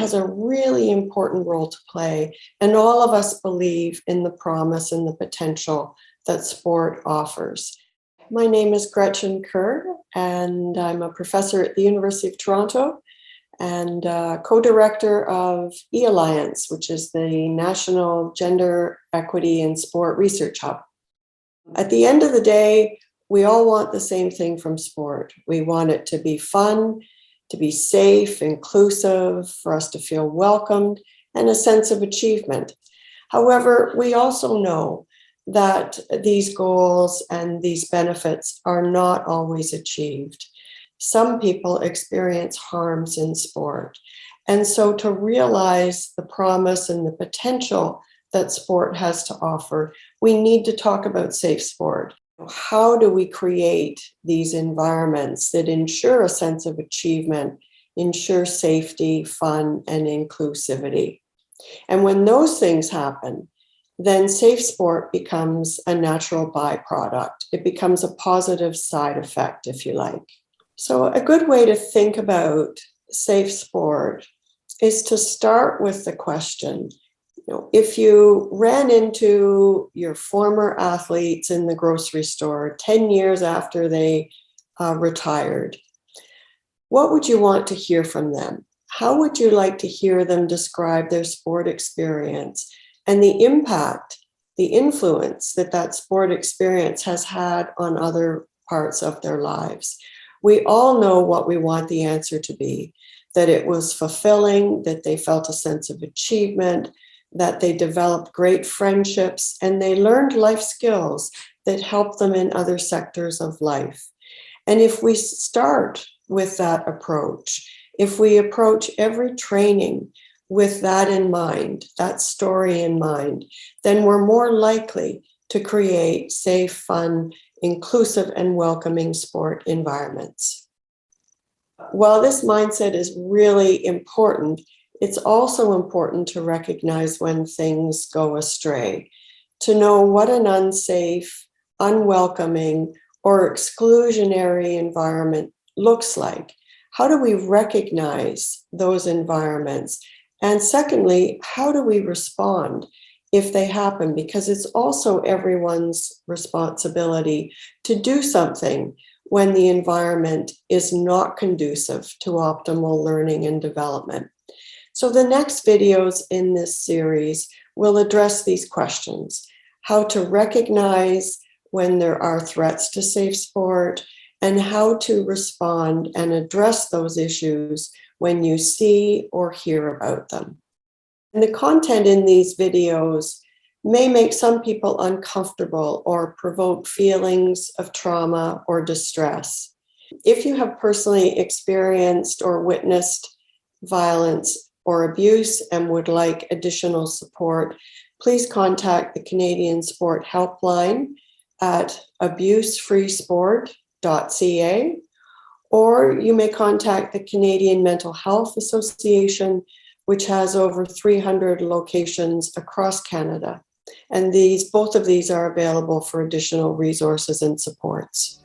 has a really important role to play, and all of us believe in the promise and the potential that sport offers. My name is Gretchen Kerr, and I'm a professor at the University of Toronto and co-director of eAlliance, which is the National Gender Equity in Sport Research Hub. At the end of the day, we all want the same thing from sport. We want it to be fun, to be safe, inclusive, for us to feel welcomed, and a sense of achievement. However, we also know that these goals and these benefits are not always achieved. Some people experience harms in sport. And so to realize the promise and the potential that sport has to offer, we need to talk about safe sport. How do we create these environments that ensure a sense of achievement, ensure safety, fun, and inclusivity? And when those things happen, then safe sport becomes a natural byproduct. It becomes a positive side effect, if you like. So a good way to think about safe sport is to start with the question, if you ran into your former athletes in the grocery store 10 years after they retired, what would you want to hear from them? How would you like to hear them describe their sport experience and the impact, the influence that that sport experience has had on other parts of their lives? We all know what we want the answer to be, that it was fulfilling, that they felt a sense of achievement, that they developed great friendships, and they learned life skills that helped them in other sectors of life. And if we start with that approach, if we approach every training with that in mind, that story in mind, then we're more likely to create safe, fun, inclusive, and welcoming sport environments. While this mindset is really important, it's also important to recognize when things go astray, to know what an unsafe, unwelcoming, or exclusionary environment looks like. How do we recognize those environments? And secondly, how do we respond if they happen? Because it's also everyone's responsibility to do something when the environment is not conducive to optimal learning and development. So the next videos in this series will address these questions: how to recognize when there are threats to safe sport, and how to respond and address those issues when you see or hear about them. And the content in these videos may make some people uncomfortable or provoke feelings of trauma or distress. If you have personally experienced or witnessed violence or abuse and would like additional support, please contact the Canadian Sport Helpline at abusefreesport.ca, or you may contact the Canadian Mental Health Association, which has over 300 locations across Canada. And both of these are available for additional resources and supports.